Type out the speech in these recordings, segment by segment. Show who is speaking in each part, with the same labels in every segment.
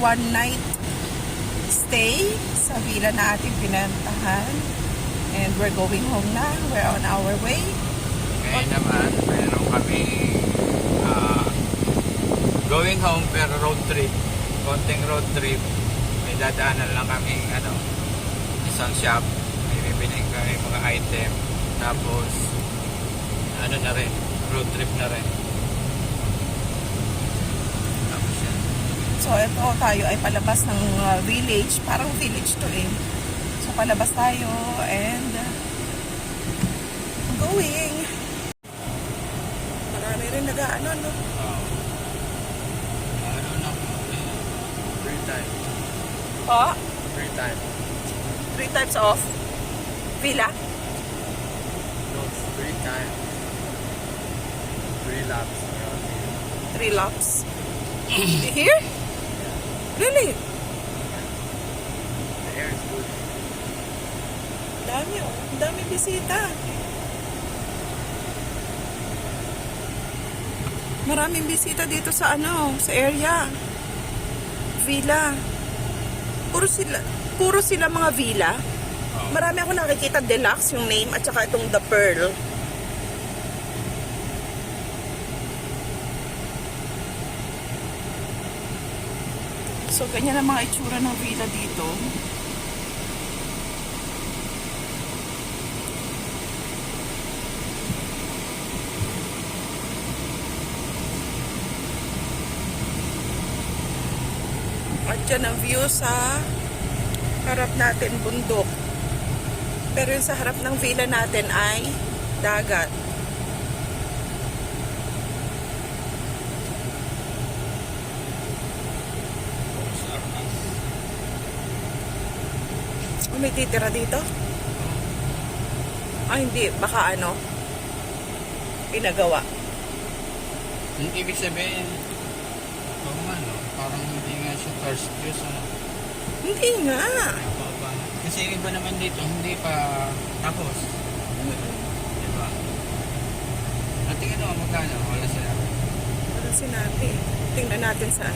Speaker 1: one night stay sa villa na ating pinantahan. And we're going home na. We're on our way.
Speaker 2: Ngayon naman, meron kami going home pero road trip. Konting road trip. May dadaanan lang kami isang shop. May bibiling kami mga item. Tapos ano na rin, road trip na rin. Tapos yan.
Speaker 1: So ito tayo ay palabas ng village. Parang village to eh. So palabas tayo and going. Marami rin nag-ano, no?
Speaker 2: Ano na, free time.
Speaker 1: Po?
Speaker 2: Free time.
Speaker 1: 3 types of villa.
Speaker 2: No, free time. 3 laps.
Speaker 1: 3 laps. Here? Really?
Speaker 2: The air is good.
Speaker 1: Dami oh. Dami bisita. Maraming bisita dito sa sa area. Villa. Puro sila mga villa. Marami ako nakikita deluxe yung name at saka itong The Pearl. So ganyan ang mga itsura ng villa dito. At dyan ang view sa harap natin, bundok. Pero yung sa harap ng villa natin ay dagat. May titira dito? Ay hindi, baka pinagawa.
Speaker 2: Yung ibig sabihin, parang hindi nga siya first use.
Speaker 1: Hindi nga.
Speaker 2: Kasi yung iba naman dito, hindi pa tapos. Diba? At tingnan mo magkano, wala sinabi.
Speaker 1: Wala sinabi. Tingnan natin sa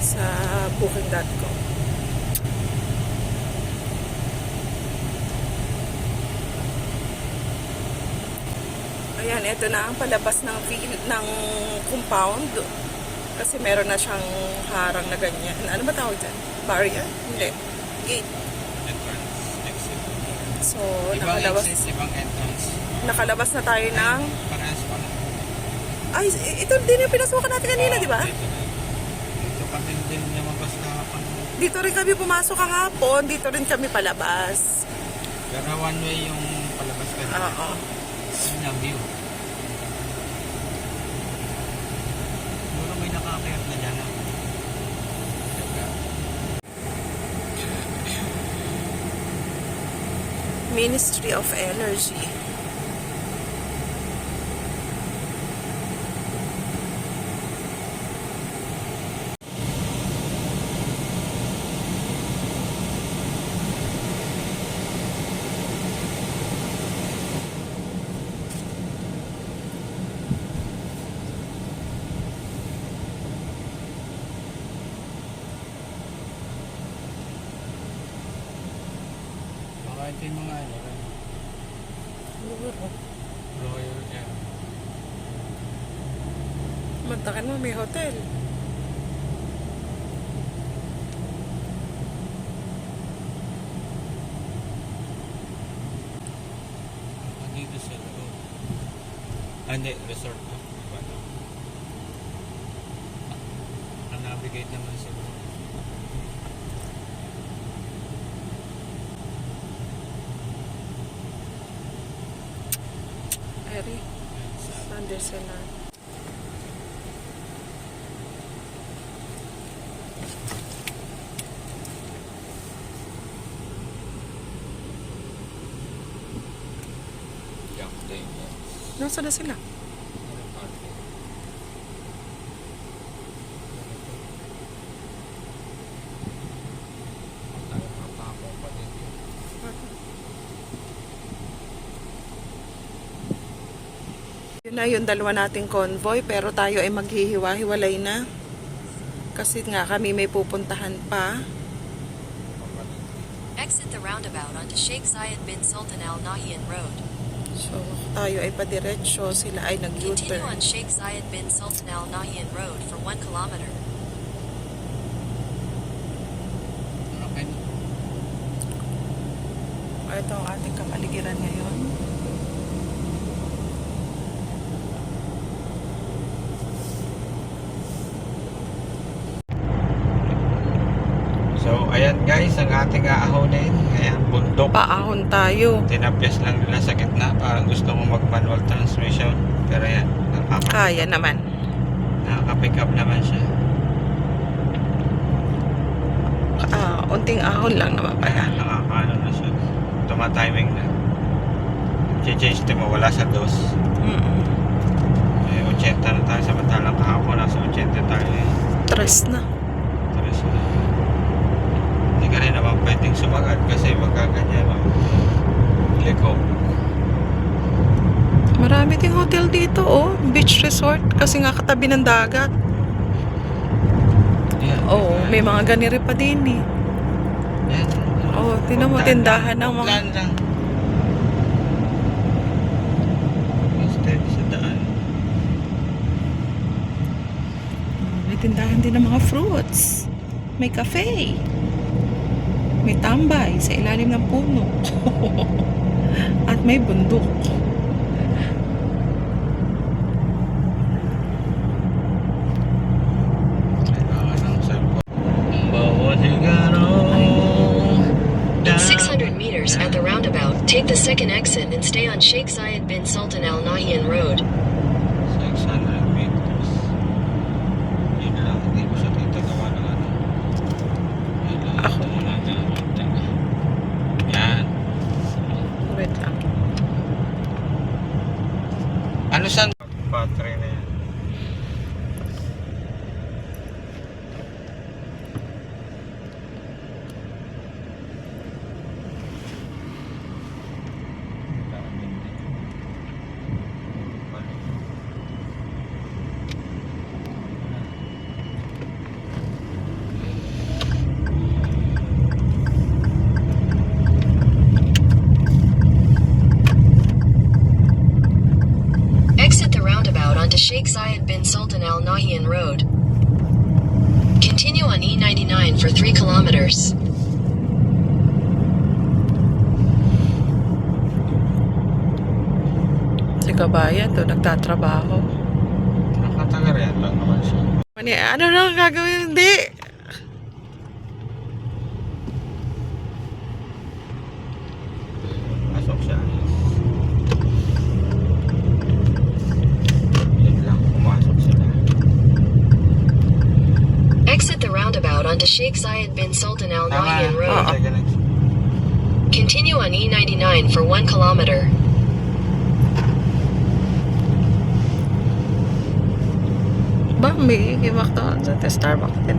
Speaker 1: sa booking.com. Ayan, ito na ang palabas ng compound. Kasi meron na siyang harang na ganyan. Ano ba tawag dyan? Barrier? Hindi. Gate.
Speaker 2: Entrance, exit.
Speaker 1: So,
Speaker 2: Ibang
Speaker 1: nakalabas.
Speaker 2: exit, ibang entrance.
Speaker 1: Nakalabas na tayo ng...
Speaker 2: Parehas pa lang.
Speaker 1: Ay, ito din yung pinasukan natin kanina, di ba?
Speaker 2: Dito kami din lumabas kahapon.
Speaker 1: Dito rin kami pumasok kahapon. Dito rin kami palabas.
Speaker 2: Pero one way yung palabas kanina.
Speaker 1: Oo.
Speaker 2: Yun ang view. Siguro may nakakayat na dyan.
Speaker 1: Ministry of Energy.
Speaker 2: Ito yung mga Royal Air.
Speaker 1: Mantakan mo, may hotel.
Speaker 2: Dito sa loob. Hindi, resort na. Navigate naman sa loob.
Speaker 1: Eri. Under sila. Nasaan na sila? Yun na yung dalawa nating convoy, pero tayo ay maghihiwa-hiwalay na. Kasi nga kami may pupuntahan pa.
Speaker 3: Exit the roundabout onto Sheikh Zayed bin Sultan Al Nahyan Road.
Speaker 1: So, tayo ay padiretso. Sila ay
Speaker 3: Continue
Speaker 1: nag-U-turn.
Speaker 3: on Sheikh Zayed bin Sultan Al Nahyan Road for 1 kilometer.
Speaker 2: Okay.
Speaker 1: Ito ang ating kapaligiran ngayon.
Speaker 2: So, ayan guys, ang ating aahonin. Ayan, bundok.
Speaker 1: Paahon tayo.
Speaker 2: Tinapyas lang nila sa gitna. Parang gusto kong mag-manual transmission. Pero ayan,
Speaker 1: Kaya naman.
Speaker 2: nakaka-pick up naman siya.
Speaker 1: Unting ahon lang naman pala.
Speaker 2: Ayan, nakakaano na siya. Tuma-timing na. Change to mawala sa dos.
Speaker 1: Mm-mm.
Speaker 2: Eh, 80 na tayo. Samantalang kahapon nasa 80 tayo eh.
Speaker 1: Tres na.
Speaker 2: Tapos na. Hindi ka rin naman pwedeng sumagat kasi magkaganyan no? Liko.
Speaker 1: Marami ding hotel dito, oh. Beach resort. Kasi nga katabi ng dagat.
Speaker 2: Yan.
Speaker 1: Oo, may mga ganire pa din eh.
Speaker 2: Yan.
Speaker 1: Oo, tinan mo, tindahan ng mga...
Speaker 2: Plan lang. Steady sa daan.
Speaker 1: May tindahan din ng mga fruits. May cafe. May tambay sa ilalim ng puno. At may bundok.
Speaker 2: Kailangan ng cellphone. Bawa sigaro.
Speaker 3: In 600 meters at the roundabout, take the second exit and stay on Sheikh Zayed bin Sultan Al Nahyan Road.
Speaker 2: 600 meters. Yun lang, hindi ko siya titagawa ng ano. Yun lang,
Speaker 1: Ako.
Speaker 2: ito muna dyan. Yan.
Speaker 1: Wait lang.
Speaker 2: Ano saan? Battery na yan.
Speaker 3: Exit the roundabout onto Sheikh Zayed bin Sultan Al Nahyan Road. Continue on E99 for 3 kilometers.
Speaker 1: Si kabayan to, nagtatrabaho.
Speaker 2: Nakataga rin lang naman siya.
Speaker 1: Ano na gagawin? Hindi.
Speaker 2: Pasok siya. Yun lang, pumasok sila.
Speaker 3: Exit the roundabout onto Sheikh Zayed bin Sultan Al Nahyan Road.
Speaker 1: Oo.
Speaker 2: Sige, next.
Speaker 3: Continue on E99 for 1 kilometer.
Speaker 1: Ba, may McDonald's at Starbucks din.